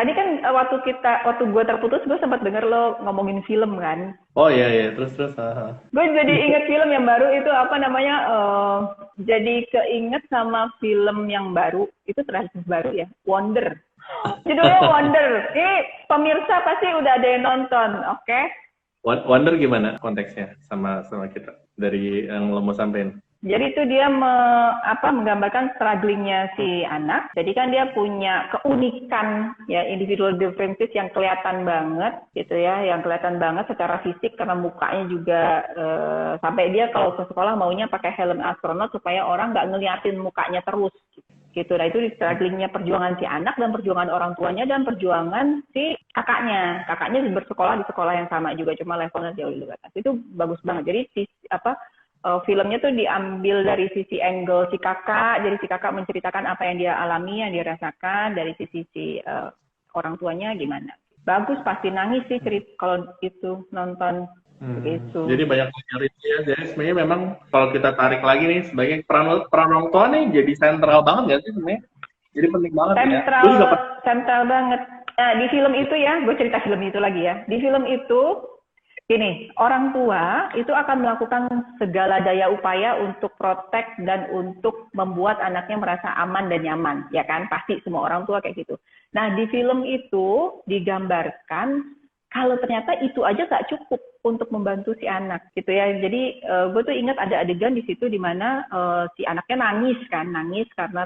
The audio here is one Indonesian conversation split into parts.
Tadi kan waktu gue terputus, gue sempat denger lo ngomongin film kan. Oh iya iya, terus terus. Gue jadi inget film yang baru itu apa namanya? Jadi keinget sama film yang baru itu terakhir baru ya, Wonder. Judulnya Wonder. Ini pemirsa pasti udah ada yang nonton, oke? Wonder gimana konteksnya sama sama kita dari yang lo mau sampein? Jadi itu dia menggambarkan strugglingnya si anak. Jadi kan dia punya keunikan ya individual differences yang kelihatan banget gitu ya, yang kelihatan banget secara fisik karena mukanya juga sampai dia kalau ke sekolah maunya pakai helm astronot supaya orang nggak ngeliatin mukanya terus gitu. Nah itu di strugglingnya perjuangan si anak dan perjuangan orang tuanya dan perjuangan si kakaknya. Kakaknya bersekolah di sekolah yang sama juga cuma levelnya jauh lebih atas. Itu bagus banget. Jadi filmnya tuh diambil dari sisi angle si kakak, jadi si kakak menceritakan apa yang dia alami, yang dia rasakan, dari sisi si orang tuanya gimana. Bagus, pasti nangis sih kalau itu nonton begitu. Jadi banyak belajar ya. Jadi sebenarnya memang kalau kita tarik lagi nih sebagai peran orang tua nih jadi sentral banget nggak sih sebenarnya? Jadi penting banget ya. Sentral, Gue juga sentral banget. Nah, di film itu ya, gue cerita film itu lagi ya. Di film itu gini, orang tua itu akan melakukan segala daya upaya untuk protect dan untuk membuat anaknya merasa aman dan nyaman, ya kan? Pasti semua orang tua kayak gitu. Nah, di film itu digambarkan kalau ternyata itu aja gak cukup untuk membantu si anak, gitu ya. Jadi gue tuh ingat ada adegan di situ di mana si anaknya nangis karena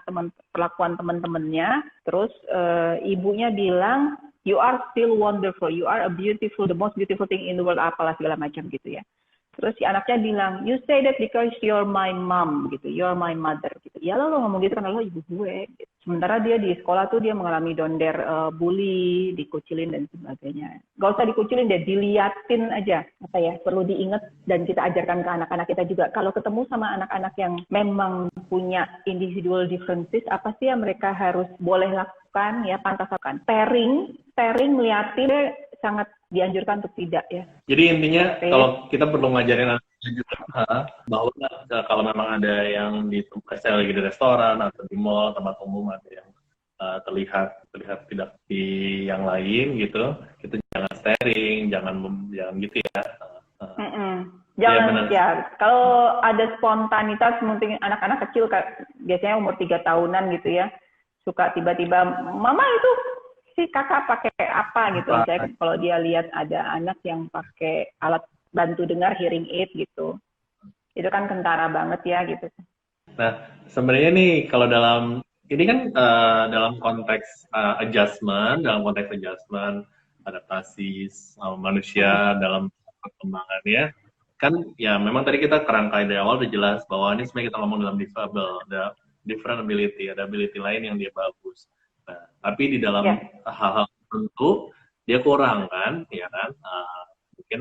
perlakuan teman-temannya. Terus ibunya bilang, "You are still wonderful, you are a beautiful, the most beautiful thing in the world," apalah segala macam gitu ya. Terus si anaknya bilang, "You say that because you're my mom," gitu, "you're my mother," gitu. Ya lo ngomong gitu karena lo ibu gue. Gitu. Sementara dia di sekolah tuh dia mengalami donder, bully, dikucilin dan sebagainya. Gak usah dikucilin deh, diliatin aja. Apa ya, perlu diingat dan kita ajarkan ke anak-anak kita juga. Kalau ketemu sama anak-anak yang memang punya individual differences, apa sih yang mereka harus boleh lakukan, ya pantas lakukan. Pairing melihatin sangat dianjurkan untuk tidak ya. jadi intinya kalau kita perlu ngajarin anak juga bahwa kalau memang ada yang di tempat saya lagi di restoran atau di mall tempat umum ada yang terlihat tidak di yang lain gitu, kita jangan staring, jangan gitu ya. Jangan ya, kalau ada spontanitas mungkin anak-anak kecil biasanya umur 3 tahunan gitu ya, suka tiba-tiba, "Mama itu si kakak pakai apa?" gitu. Misalnya kalau dia lihat ada anak yang pakai alat bantu dengar hearing aid gitu, itu kan kentara banget ya gitu. Nah sebenarnya nih kalau dalam ini kan dalam konteks adjustment adaptasi manusia dalam perkembangannya kan ya memang tadi kita kerangkai dari awal udah jelas bahwa ini sebenarnya kita ngomong dalam disable, ada different ability, ada ability lain yang dia bagus. Nah, tapi di dalam hal-hal tertentu dia kurang kan, ya kan? Mungkin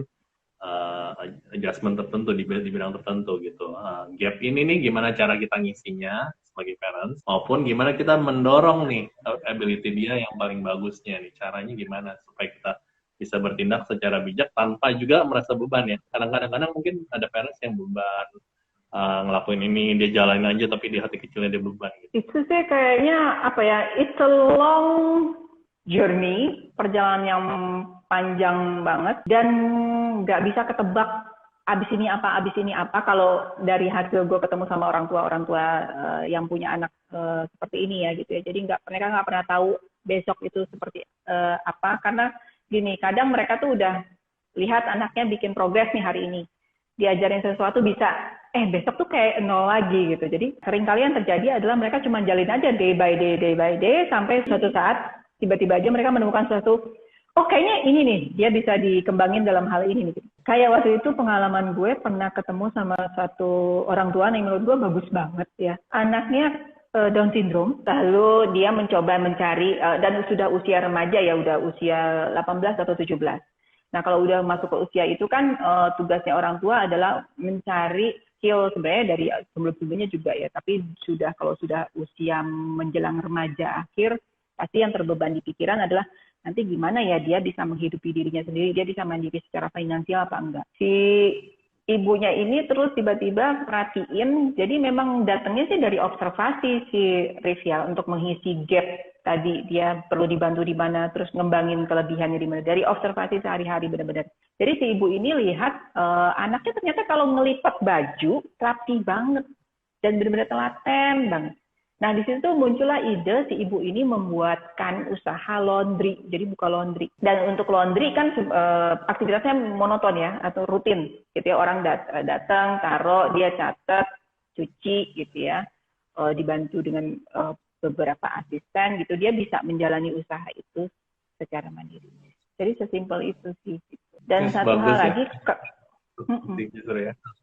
adjustment tertentu di bidang tertentu gitu. Gap ini nih gimana cara kita ngisinya sebagai parents maupun gimana kita mendorong nih ability dia yang paling bagusnya nih. Caranya gimana supaya kita bisa bertindak secara bijak tanpa juga merasa beban ya. Kadang-kadang mungkin ada parents yang beban ngelakuin ini, dia jalanin aja tapi di hati kecilnya dia beban gitu. Itu sih kayaknya apa ya, it's a long journey, perjalanan yang panjang banget dan nggak bisa ketebak abis ini apa. Kalau dari hasil gue ketemu sama orang tua yang punya anak seperti ini ya gitu ya, jadi mereka nggak pernah tahu besok itu seperti apa, karena gini, kadang mereka tuh udah lihat anaknya bikin progres nih hari ini, diajarin sesuatu bisa, besok tuh kayak nol lagi gitu. Jadi seringkali yang terjadi adalah mereka cuma jalin aja day by day, sampai suatu saat tiba-tiba aja mereka menemukan sesuatu, oh kayaknya ini nih, dia bisa dikembangin dalam hal ini nih. Kayak waktu itu pengalaman gue pernah ketemu sama satu orang tua yang menurut gue bagus banget ya. Anaknya Down syndrome, lalu dia mencoba mencari, dan sudah usia remaja ya, udah usia 18 atau 17. Nah kalau udah masuk ke usia itu kan tugasnya orang tua adalah mencari skill sebenarnya dari sebelum-sebelumnya juga ya, tapi kalau sudah usia menjelang remaja akhir, pasti yang terbeban di pikiran adalah nanti gimana ya dia bisa menghidupi dirinya sendiri, dia bisa mandiri secara finansial apa enggak. Si ibunya ini terus tiba-tiba perhatiin, jadi memang datangnya sih dari observasi si Rivia untuk mengisi gap tadi, dia perlu dibantu di mana, terus ngembangin kelebihannya di mana, dari observasi sehari-hari benar-benar. Jadi si ibu ini lihat anaknya ternyata kalau ngelipat baju rapi banget dan benar-benar telaten banget. Nah, di situ muncullah ide si ibu ini membuatkan usaha laundry, jadi buka laundry. Dan untuk laundry kan aktivitasnya monoton ya, atau rutin. Gitu ya, orang datang, taruh, dia catat, cuci gitu ya, dibantu dengan beberapa asisten gitu, dia bisa menjalani usaha itu secara mandiri. Jadi sesimpel itu sih. Gitu. Dan satu hal lagi,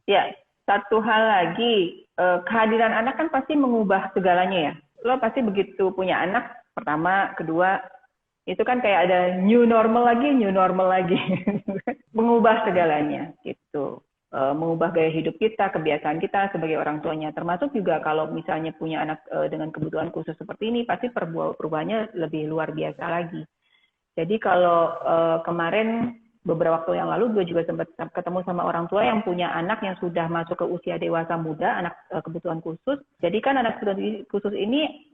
ya, satu hal lagi, kehadiran anak kan pasti mengubah segalanya ya. Lo pasti begitu punya anak, pertama, kedua, itu kan kayak ada new normal lagi. Mengubah segalanya, gitu. Mengubah gaya hidup kita, kebiasaan kita sebagai orang tuanya. Termasuk juga kalau misalnya punya anak dengan kebutuhan khusus seperti ini, pasti perubahannya lebih luar biasa lagi. Jadi kalau kemarin, beberapa waktu yang lalu gue juga sempat ketemu sama orang tua yang punya anak yang sudah masuk ke usia dewasa muda, anak kebutuhan khusus. Jadi kan anak kebutuhan khusus ini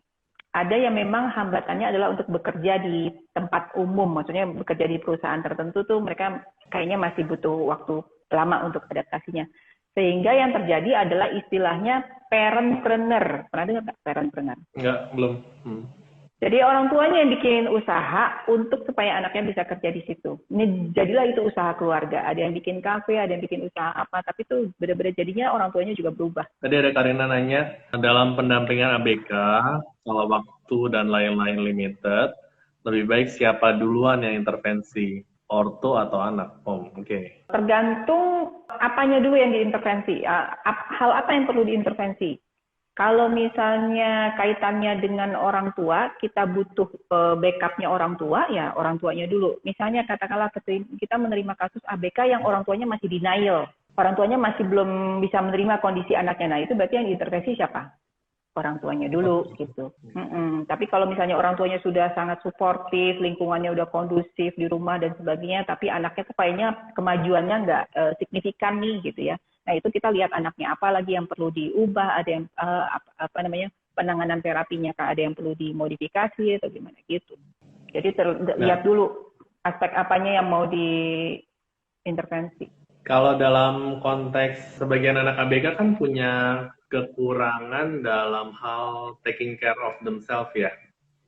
ada yang memang hambatannya adalah untuk bekerja di tempat umum, maksudnya bekerja di perusahaan tertentu tuh mereka kayaknya masih butuh waktu lama untuk adaptasinya. Sehingga yang terjadi adalah istilahnya parentpreneur. Pernah dengar nggak parentpreneur? Enggak, belum. Jadi orang tuanya yang bikin usaha untuk supaya anaknya bisa kerja di situ. Ini jadilah itu usaha keluarga. Ada yang bikin kafe, ada yang bikin usaha apa, tapi itu benar-benar jadinya orang tuanya juga berubah. Tadi ada Karina nanya, dalam pendampingan ABK, kalau waktu dan lain-lain limited, lebih baik siapa duluan yang intervensi, ortu atau anak? Oke. Tergantung apanya dulu yang diintervensi. Hal apa yang perlu diintervensi? Kalau misalnya kaitannya dengan orang tua, kita butuh backupnya orang tua, ya orang tuanya dulu. Misalnya katakanlah kita menerima kasus ABK yang orang tuanya masih denial, orang tuanya masih belum bisa menerima kondisi anaknya. Nah itu berarti yang diintervensi siapa? Orang tuanya dulu gitu. Tapi kalau misalnya orang tuanya sudah sangat suportif, lingkungannya udah kondusif di rumah dan sebagainya, tapi anaknya kayaknya kemajuannya nggak signifikan nih gitu ya. Nah itu kita lihat anaknya apa lagi yang perlu diubah, ada yang penanganan terapinya, ada yang perlu dimodifikasi atau gimana gitu. Jadi lihat dulu aspek apanya yang mau diintervensi. Kalau dalam konteks sebagian anak ABK kan punya kekurangan dalam hal taking care of themselves ya,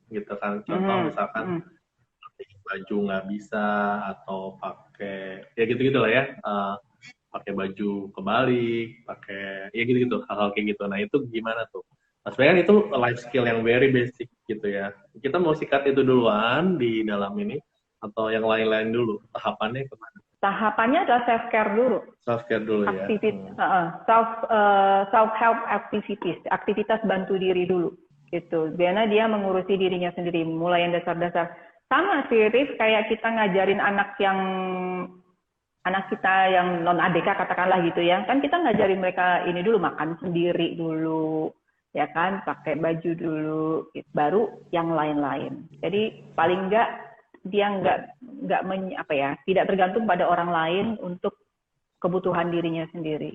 gitu kan. Contoh misalkan baju nggak bisa atau pakai ya gitu-gitu lah ya. Pakai baju kebalik, pakai ya gitu-gitu, hal-hal kayak gitu. Nah itu gimana tuh? Mas kan itu life skill yang very basic gitu ya. Kita mau sikat itu duluan di dalam ini atau yang lain-lain dulu? Tahapannya kemana? Tahapannya adalah self care dulu. Self care dulu ya. Self help activities, aktivitas bantu diri dulu. Gitu. Biarnya dia mengurusi dirinya sendiri, mulai yang dasar-dasar. Sama sih, Rif, kayak kita ngajarin anak kita yang non ABK katakanlah gitu ya, kan kita ngajarin mereka ini dulu, makan sendiri dulu, ya kan, pakai baju dulu, gitu. Baru yang lain-lain. Jadi paling enggak dia tidak tergantung pada orang lain untuk kebutuhan dirinya sendiri.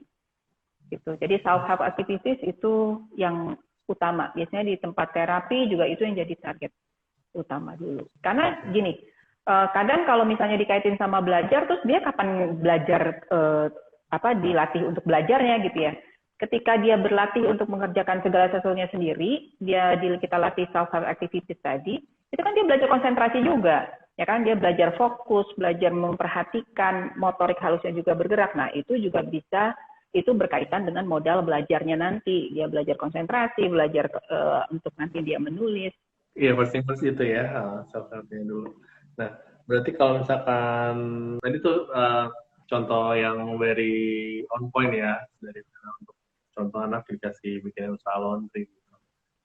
Gitu. Jadi self help activities itu yang utama. Biasanya di tempat terapi juga itu yang jadi target utama dulu. Karena gini. Kadang kalau misalnya dikaitin sama belajar, terus dia kapan belajar dilatih untuk belajarnya gitu ya. Ketika dia berlatih untuk mengerjakan segala sesuatunya sendiri, kita latih self-help activities tadi, itu kan dia belajar konsentrasi juga, ya kan? Dia belajar fokus, belajar memperhatikan, motorik halusnya juga bergerak. Nah itu juga bisa, itu berkaitan dengan modal belajarnya nanti. Dia belajar konsentrasi, belajar untuk nanti dia menulis. Iya, first itu ya, self-helpnya dulu. Nah, berarti kalau misalkan tadi tuh contoh yang very on point ya dari untuk contoh anak dikasih bikin usaha laundry.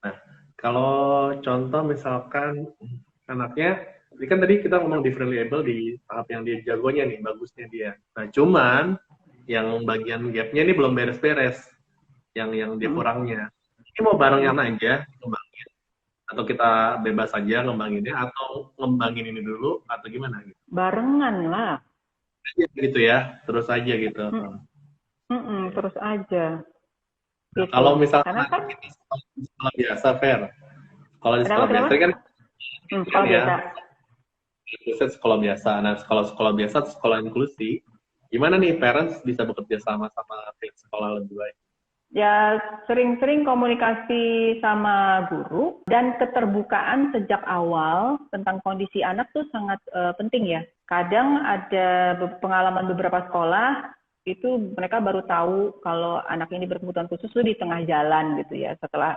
Nah, kalau contoh misalkan anaknya, ini kan tadi kita ngomong differently able di tahap yang dia jagonya nih, bagusnya dia. Nah, cuman yang bagian gapnya ini belum beres-beres, yang dia kurangnya. Ini mau barengan aja ngembangin, atau kita bebas aja ngembanginnya, atau ngembangin ini dulu, atau gimana gitu? Barengan lah. Gitu ya, terus aja gitu. Terus aja. Nah, Gitu. kalau misalkan Karena kan, kita sekolah biasa, Fer. Kalau di sekolah kenapa? biasa kan, Sekolah ya, biasa. inklusi sekolah biasa. Nah, sekolah biasa, sekolah inklusi, gimana nih parents bisa bekerja sama pihak sekolah lebih baik? Ya, sering-sering komunikasi sama guru dan keterbukaan sejak awal tentang kondisi anak tuh sangat penting ya. Kadang ada pengalaman beberapa sekolah itu mereka baru tahu kalau anak ini berkebutuhan khusus tuh di tengah jalan gitu ya. Setelah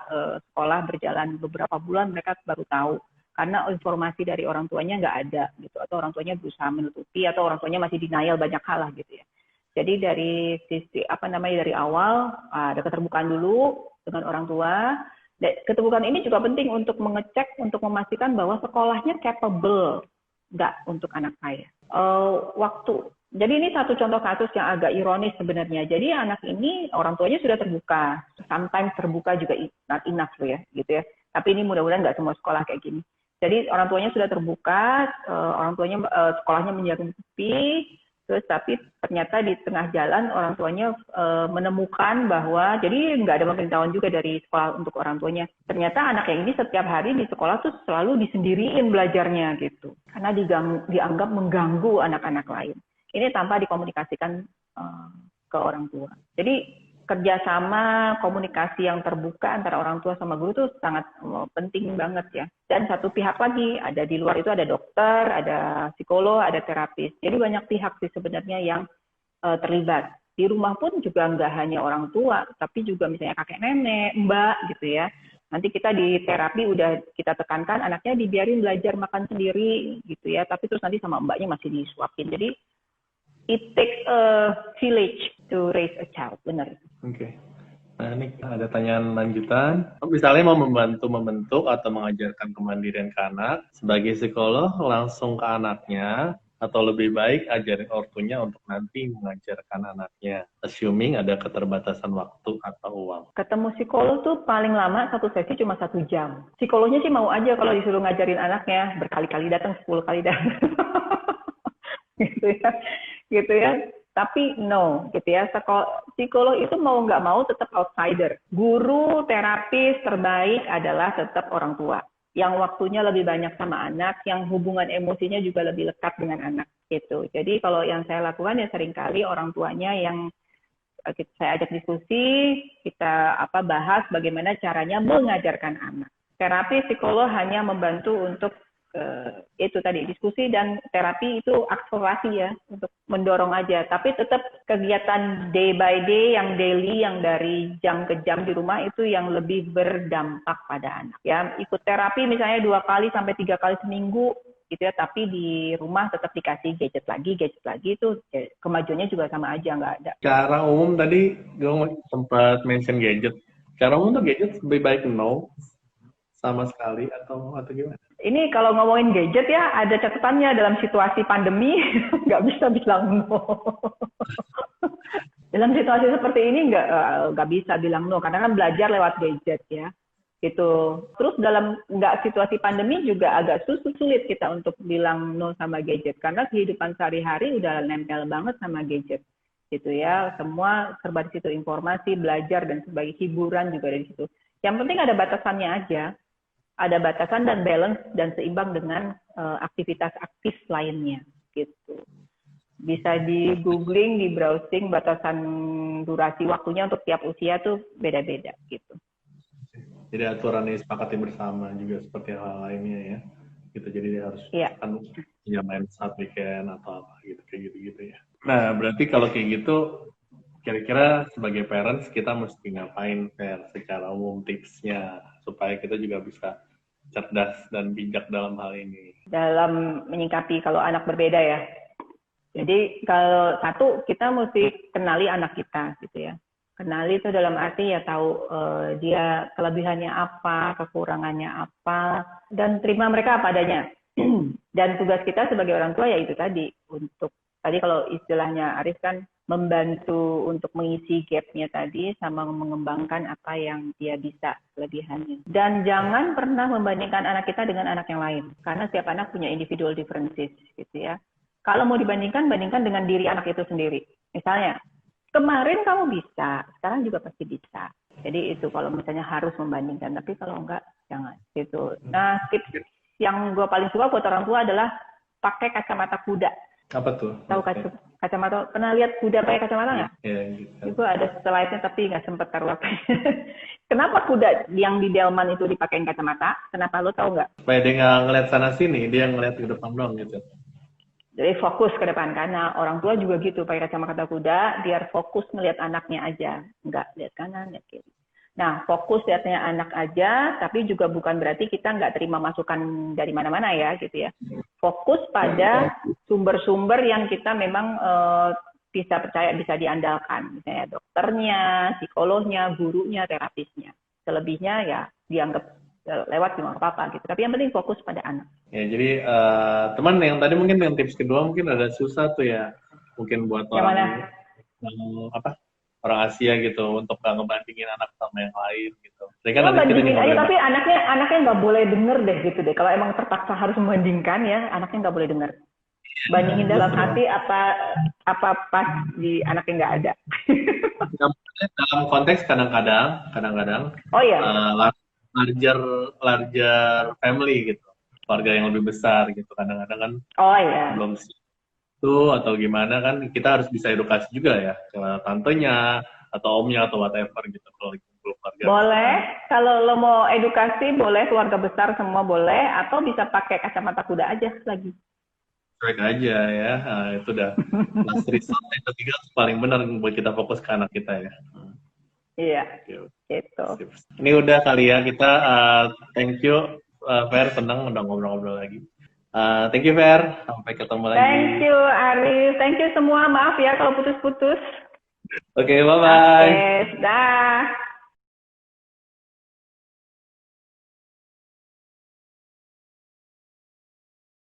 sekolah berjalan beberapa bulan mereka baru tahu karena informasi dari orang tuanya nggak ada gitu, atau orang tuanya berusaha menutupi, atau orang tuanya masih denial banyak hal lah gitu ya. Jadi dari sisi dari awal ada keterbukaan dulu dengan orang tua. Keterbukaan ini juga penting untuk mengecek, untuk memastikan bahwa sekolahnya capable nggak untuk anak saya. Jadi ini satu contoh kasus yang agak ironis sebenarnya. Jadi anak ini orang tuanya sudah terbuka, sometimes terbuka juga not enough loh ya, gitu ya. Tapi ini mudah-mudahan nggak semua sekolah kayak gini. Jadi orang tuanya sudah terbuka, orang tuanya sekolahnya menyanggupi. Terus tapi ternyata di tengah jalan orang tuanya menemukan bahwa jadi nggak ada pemberitahuan juga dari sekolah untuk orang tuanya. Ternyata anak yang ini setiap hari di sekolah tuh selalu disendiriin belajarnya gitu, karena dianggap mengganggu anak-anak lain. Ini tanpa dikomunikasikan ke orang tua. Jadi kerjasama komunikasi yang terbuka antara orang tua sama guru itu sangat penting banget ya. Dan satu pihak lagi, ada di luar itu ada dokter, ada psikolog, ada terapis. Jadi banyak pihak sih sebenarnya yang terlibat. Di rumah pun juga nggak hanya orang tua, tapi juga misalnya kakek nenek, mbak gitu ya. Nanti kita di terapi udah kita tekankan anaknya dibiarin belajar makan sendiri gitu ya, tapi terus nanti sama mbaknya masih disuapin. Jadi it takes a village to raise a child, benar. Oke. Nah, ini ada tanyaan lanjutan. Misalnya mau membantu membentuk atau mengajarkan kemandirian ke anak, sebagai psikolog langsung ke anaknya, atau lebih baik ajarin ortunya untuk nanti mengajarkan anaknya, assuming ada keterbatasan waktu atau uang. Ketemu psikolog tuh paling lama satu sesi cuma 1 jam. Psikolognya sih mau aja kalau disuruh ngajarin anaknya, berkali-kali datang, 10 kali datang. gitu ya. Tapi no, gitu ya. Psikolog itu mau nggak mau tetap outsider. Guru, terapis terbaik adalah tetap orang tua. Yang waktunya lebih banyak sama anak, yang hubungan emosinya juga lebih lekat dengan anak. Gitu. Jadi kalau yang saya lakukan ya seringkali orang tuanya yang saya ajak diskusi, kita bahas bagaimana caranya mengajarkan anak. Terapi psikolog hanya membantu untuk itu tadi diskusi, dan terapi itu akselerasi ya, untuk mendorong aja. Tapi tetap kegiatan day by day, yang daily, yang dari jam ke jam di rumah itu yang lebih berdampak pada anak. Ya, ikut terapi misalnya 2 kali sampai 3 kali seminggu gitu ya, tapi di rumah tetap dikasih gadget lagi itu kemajuannya juga sama aja, nggak ada. Cara umum tadi gue sempat mention gadget. Cara umum tuh gadget lebih baik no sama sekali atau gimana? Ini kalau ngomongin gadget ya, ada catatannya dalam situasi pandemi, nggak bisa bilang no. Dalam situasi seperti ini nggak bisa bilang no, karena kan belajar lewat gadget ya. Gitu. Terus dalam situasi pandemi juga agak sulit kita untuk bilang no sama gadget, karena kehidupan sehari-hari udah nempel banget sama gadget. Gitu ya, semua serba di situ, informasi, belajar, dan sebagai hiburan juga dari situ. Yang penting ada batasannya aja. Ada batasan dan balance dan seimbang dengan aktivitas aktif lainnya gitu. Bisa di googling, di browsing batasan durasi waktunya untuk tiap usia tuh beda-beda gitu. Jadi aturan yang disepakati bersama juga seperti hal lainnya ya. Gitu, jadi dia harus punya main saat weekend atau apa gitu, kayak gitu ya. Nah, berarti kalau kayak gitu, kira-kira sebagai parents kita mesti ngapain secara umum tipsnya supaya kita juga bisa cerdas dan bijak dalam hal ini? Dalam menyikapi kalau anak berbeda ya. Jadi kalau satu, kita mesti kenali anak kita gitu ya. Kenali itu dalam arti ya tahu dia kelebihannya apa, kekurangannya apa, dan terima mereka apa adanya. Dan tugas kita sebagai orang tua ya itu tadi, untuk tadi kalau istilahnya Arif kan membantu untuk mengisi gap-nya tadi, sama mengembangkan apa yang dia bisa kelebihannya. Dan jangan pernah membandingkan anak kita dengan anak yang lain, karena setiap anak punya individual differences gitu ya. Kalau mau dibandingkan, bandingkan dengan diri anak itu sendiri. Misalnya, Kemarin kamu bisa, sekarang juga pasti bisa. Jadi itu kalau misalnya harus membandingkan, tapi kalau enggak jangan gitu. Nah, tips yang gue paling suka buat orang tua adalah pakai kacamata kuda. Apa tuh? Tahu kacamata? Pernah lihat kuda pakai kacamata nggak? Iya, gitu. Itu ada slide-nya tapi nggak sempat taruh apa. Kenapa kuda yang di delman itu dipakein kacamata? Kenapa lo tahu nggak? Supaya dia nggak ngeliat sana sini, dia ngeliat ke depan doang gitu. Jadi fokus ke depan, karena orang tua juga gitu pakai kacamata kuda biar fokus melihat anaknya aja, nggak lihat kanan lihat kiri. Nah, fokus lihatnya anak aja, tapi juga bukan berarti kita nggak terima masukan dari mana-mana ya gitu ya. Fokus pada sumber-sumber yang kita memang bisa percaya, bisa diandalkan, misalnya dokternya, psikolognya, gurunya, terapisnya. Selebihnya ya dianggap lewat juga nggak apa-apa gitu. Tapi yang penting fokus pada anak. Ya, jadi teman yang tadi mungkin yang tips kedua mungkin ada susah tuh ya, mungkin buat orang orang Asia gitu untuk nggak ngebandingin anak sama yang lain gitu. Jadi kan nanti bandingin aja, tapi anaknya nggak boleh denger deh gitu deh. Kalau emang terpaksa harus membandingkan ya, anaknya nggak boleh denger. Bandingin dalam hati apa pas di anaknya nggak ada. Dalam konteks kadang-kadang Oh iya. Larger family gitu, keluarga yang lebih besar gitu, kadang-kadang kan belum itu atau gimana kan kita harus bisa edukasi juga ya ke tantenya atau omnya atau whatever gitu kalau keluarga boleh besar. Kalau lo mau edukasi boleh, keluarga besar semua boleh, atau bisa pakai kacamata kuda aja lagi cuek aja ya. Nah, itu udah last resort yang ketiga paling benar buat kita fokus ke anak kita ya. Iya, gitu. Ini udah kali ya kita. Thank you, Fer, senang udah ngobrol-ngobrol lagi. Thank you, Fer. Sampai ketemu lagi. Thank you, Arif. Thank you semua. Maaf ya kalau putus-putus. Oke, bye-bye. Dah.